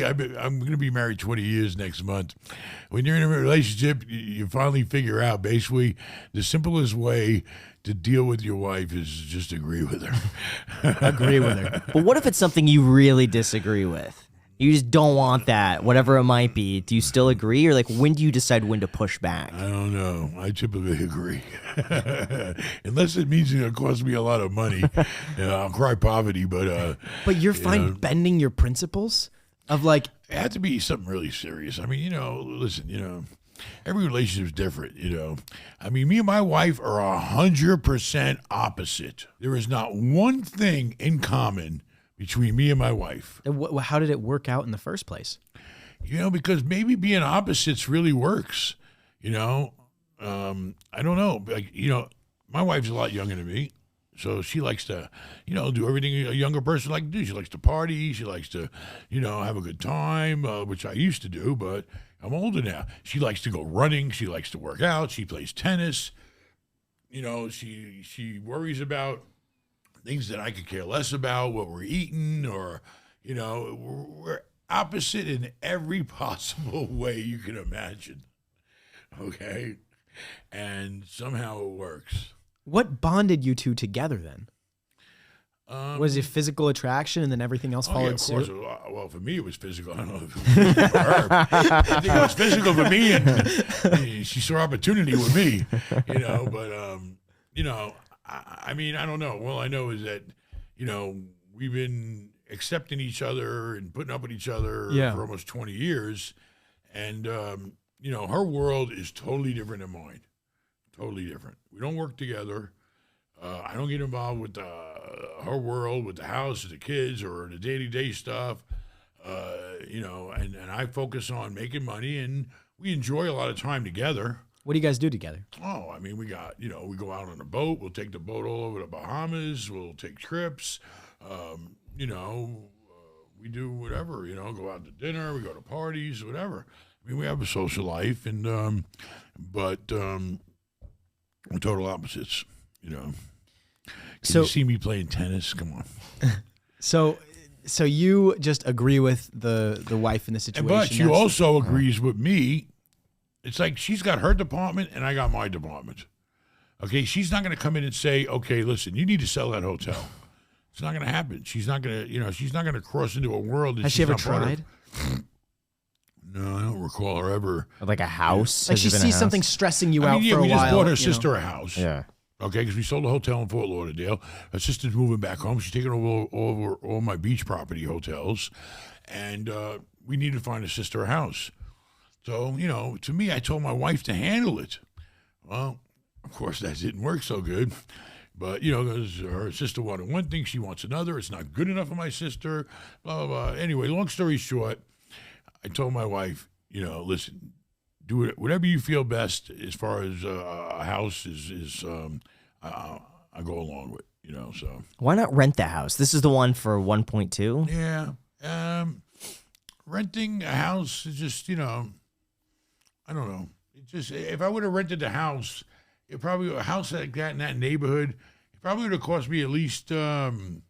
I'm going to be married 20 years next month. When you're in a relationship, you finally figure out basically the simplest way to deal with your wife is just agree with her. Agree with her. But what if it's something you really disagree with? You just don't want that, whatever it might be. Do you still agree? Or like, when do you decide when to push back? I don't know. I typically agree. Unless it means it's going to cost me a lot of money. I'll cry poverty, but... But you're fine bending your principles? Of like... It had to be something really serious. I mean, listen, every relationship is different, I mean, me and my wife are 100% opposite. There is not one thing in common between me and my wife. How did it work out in the first place? Because maybe being opposites really works, I don't know. Like, my wife's a lot younger than me. So she likes to, do everything a younger person likes to do. She likes to party. She likes to, have a good time, which I used to do, but I'm older now. She likes to go running. She likes to work out. She plays tennis. She worries about things that I could care less about, what we're eating, or, we're opposite in every possible way you can imagine. Okay? And somehow it works. What bonded you two together then? Was it physical attraction and then everything else followed suit? Of course. Well, for me, it was physical. I don't know if it was for her. I think it was physical for me, and she saw opportunity with me, but, I mean, I don't know. All I know is that, we've been accepting each other and putting up with each other for almost 20 years. And, her world is totally different than mine. Totally different. We don't work together. I don't get involved with her world, with the house, with the kids, or the day-to-day stuff. And I focus on making money, and we enjoy a lot of time together. What do you guys do together? Oh, I mean, we got, we go out on a boat. We'll take the boat all over the Bahamas. We'll take trips. We do whatever, go out to dinner. We go to parties, whatever. I mean, we have a social life, and but we're total opposites, Can you see me playing tennis? Come on. So you just agree with the wife in the situation. But she also agrees with me. It's like she's got her department and I got my department. Okay, she's not going to come in and say, okay, listen, you need to sell that hotel. It's not going to happen. She's not going to, she's not going to cross into a world that Has she ever tried? No, I don't recall her ever. Like a house? Like she sees something stressing you out for a while. We just bought her sister a house. Yeah. Okay, because we sold a hotel in Fort Lauderdale. Her sister's moving back home. She's taking over all my beach property hotels. And we need to find a sister a house. So, to me, I told my wife to handle it. Well, of course, that didn't work so good. But, because her sister wanted one thing, she wants another. It's not good enough for my sister, blah, blah, blah. Anyway, long story short, I told my wife, listen, do it, whatever you feel best as far as a house is I go along with, so. Why not rent the house? This is the one for 1.2? Yeah. Renting a house is just, I don't know. It just, if I would have rented the house, a house like that in that neighborhood, it probably would have cost me at least $6-7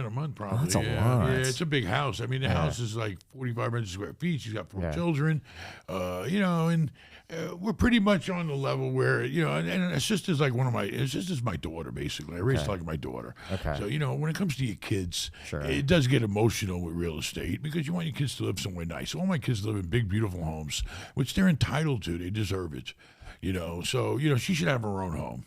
a month, probably. Oh, that's a lot. Yeah, it's a big house. I mean, the house is like 4,500 square feet. She's got 4 children, and we're pretty much on the level where, and her sister's like her sister's my daughter, basically. I raised her like my daughter. Okay. So, when it comes to your kids, sure, it does get emotional with real estate because you want your kids to live somewhere nice. All my kids live in big, beautiful homes, which they're entitled to. They deserve it, So, she should have her own home.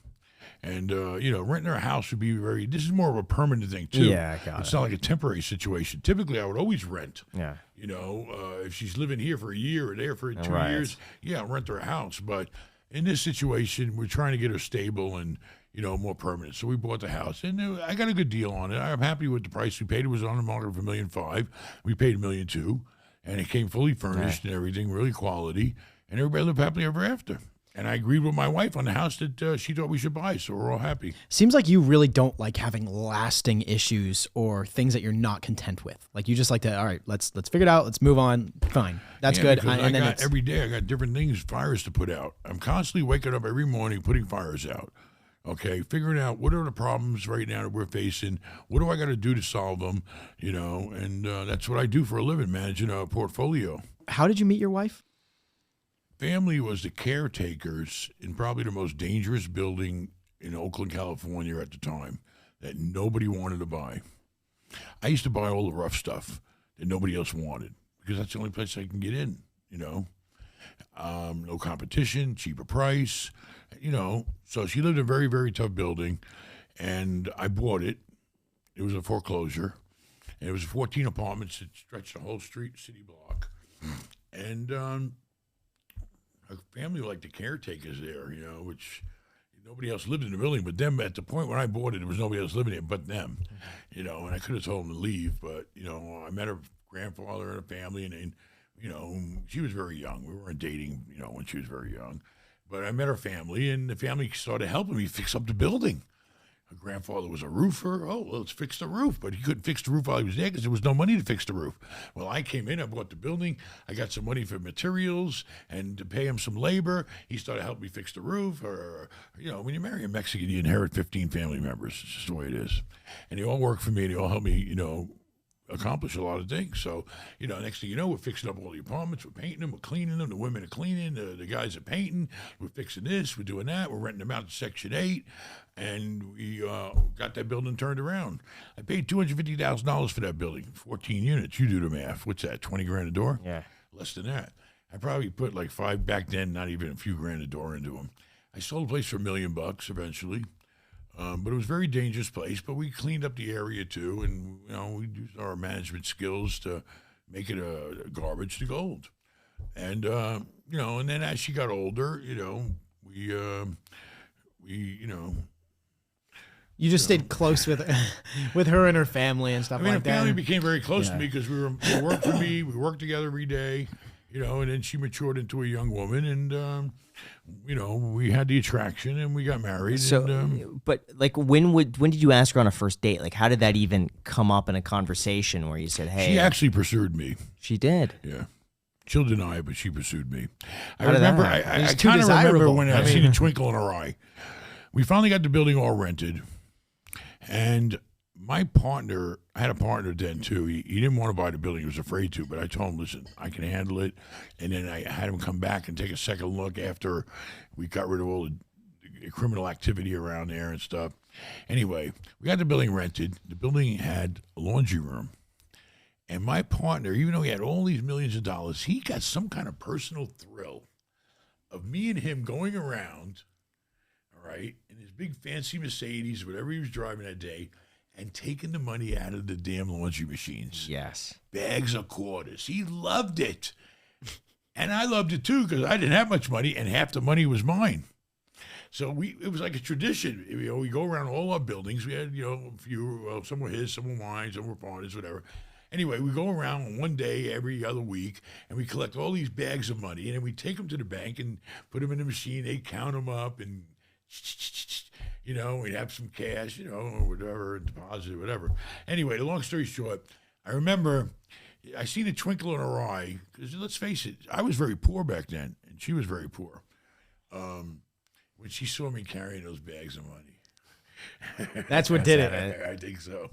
And, renting her a house would be this is more of a permanent thing, too. Yeah, got It's it. not like a temporary situation. Typically, I would always rent. Yeah. If she's living here for a year or there for 2 Right. years, I'll rent her a house. But in this situation, we're trying to get her stable and, more permanent. So we bought the house. And I got a good deal on it. I'm happy with the price we paid. It was on the market for $1.5 million. We paid $1.2 million. And it came fully furnished and everything, really quality. And everybody lived happily ever after. And I agreed with my wife on the house that she thought we should buy, so we're all happy. Seems like you really don't like having lasting issues or things that you're not content with. Like you just like to, all right, let's figure it out, let's move on. Fine, that's good. And then every day I got different fires to put out. I'm constantly waking up every morning putting fires out. Okay, figuring out what are the problems right now that we're facing. What do I got to do to solve them? And that's what I do for a living, managing a portfolio. How did you meet your wife? Family was the caretakers in probably the most dangerous building in Oakland, California at the time that nobody wanted to buy. I used to buy all the rough stuff that nobody else wanted because that's the only place I can get in. No competition, cheaper price, So she lived in a very, very tough building, and I bought it. It was a foreclosure, and it was 14 apartments that stretched the whole city block. And her family were like the caretakers there, which nobody else lived in the building but them. At the point when I bought it, there was nobody else living there but them, and I could have told them to leave, but, I met her grandfather and her family, and she was very young. We weren't dating, when she was very young. But I met her family, and the family started helping me fix up the building. Her grandfather was a roofer. Oh, well, let's fix the roof. But he couldn't fix the roof while he was there because there was no money to fix the roof. Well, I came in, I bought the building. I got some money for materials and to pay him some labor. He started helping me fix the roof. Or, when you marry a Mexican, you inherit 15 family members. It's just the way it is. And they all work for me, and they all help me, accomplish a lot of things. So, next thing you know, we're fixing up all the apartments, we're painting them, we're cleaning them, the women are cleaning, the guys are painting, we're fixing this, we're doing that, we're renting them out to Section 8, and we got that building turned around. I paid $250,000 for that building, 14 units. You do the math. What's that, 20 grand a door? Yeah. Less than that. I probably put like $5 back then, not even a few grand a door into them. I sold the place for $1 million eventually. But it was a very dangerous place, but we cleaned up the area too, and we used our management skills to make it a garbage to gold. And and then as she got older, we You just stayed close with with her and her family and stuff her like that. family became very close to me because they worked for me. We worked together every day, and then she matured into a young woman, and we had the attraction, and we got married. So, but like, when did you ask her on a first date? Like, how did that even come up in a conversation where you said, "Hey"? She actually pursued me. She did. Yeah. She'll deny it, but she pursued me. I How did that remember. happen? I kind of remember when I seen a twinkle in her eye. We finally got the building all rented, and my partner, I had a partner then too. He didn't want to buy the building; he was afraid to. But I told him, "Listen, I can handle it." And then I had him come back and take a second look after we got rid of all the criminal activity around there and stuff. Anyway, we got the building rented. The building had a laundry room. And my partner, even though he had all these millions of dollars, he got some kind of personal thrill of me and him going around, all right, in his big fancy Mercedes, whatever he was driving that day, and taking the money out of the damn laundry machines. Yes. Bags of quarters. He loved it. And I loved it too because I didn't have much money and half the money was mine. So it was like a tradition. We go around all our buildings. We had, a few, some were his, some were mine, some were partners, whatever. Anyway, we go around one day every other week, and we collect all these bags of money, and then we take them to the bank and put them in the machine. They count them up, and we'd have some cash, or whatever, and deposit, whatever. Anyway, the long story short, I remember I seen a twinkle in her eye because let's face it, I was very poor back then, and she was very poor. When she saw me carrying those bags of money. That's what did it. I think so.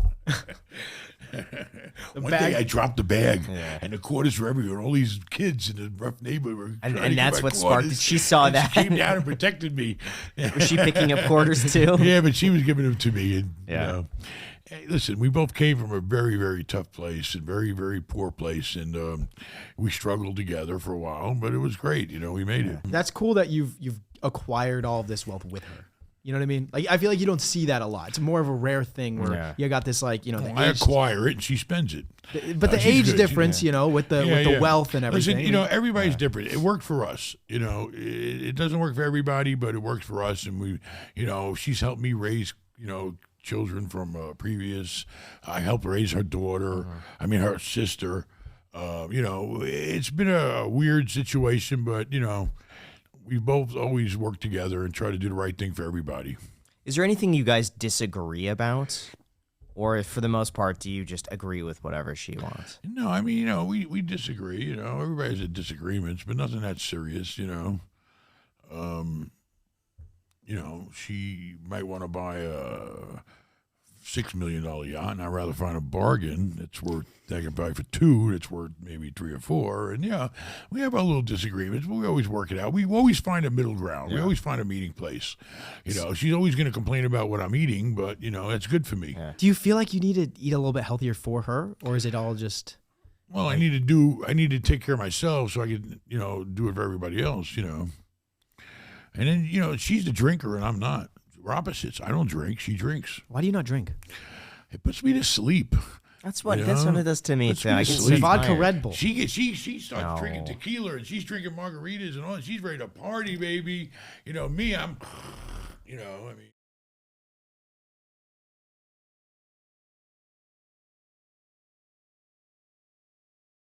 One day I dropped the bag, and the quarters were everywhere. And all these kids in the rough neighborhood were and that's what quarters. sparked it. She saw and that. She came down and protected me. Was she picking up quarters too? Yeah, but she was giving them to me. And, hey, listen, we both came from a very, very tough place and very, very poor place, and we struggled together for a while, but it was great. We made it. That's cool that you've acquired all of this wealth with her. You know what I mean? Like, I feel like you don't see that a lot. It's more of a rare thing where you got this, like, the I age, acquire it and she spends it. But the age good, difference, with the wealth and everything. Listen, everybody's different. It worked for us. It doesn't work for everybody, but it works for us. And we, she's helped me raise, children from previous. I helped raise her daughter. I mean, her sister. It's been a weird situation, but, we both always work together and try to do the right thing for everybody. Is there anything you guys disagree about? Or for the most part, do you just agree with whatever she wants? No, I mean, we disagree, everybody has disagreements, but nothing that serious, she might want to buy a $6 million yacht, and I'd rather find a bargain that's worth, I can buy for two, that's worth maybe 3 or 4. And yeah, we have our little disagreements, but we always work it out. We always find a middle ground. We always find a meeting place. She's always going to complain about what I'm eating, but that's good for me. Yeah. Do you feel like you need to eat a little bit healthier for her, or is it all just? Well, I need to take care of myself so I can, do it for everybody else, And then, she's the drinker and I'm not. We're opposites. I don't drink. She drinks. Why do you not drink? It puts me to sleep. That's what it does to me Let's too. be I get asleep. so Vodka tired. Red Bull. She starts No. drinking tequila and she's drinking margaritas and all. She's ready to party, baby. Me, I'm, I mean.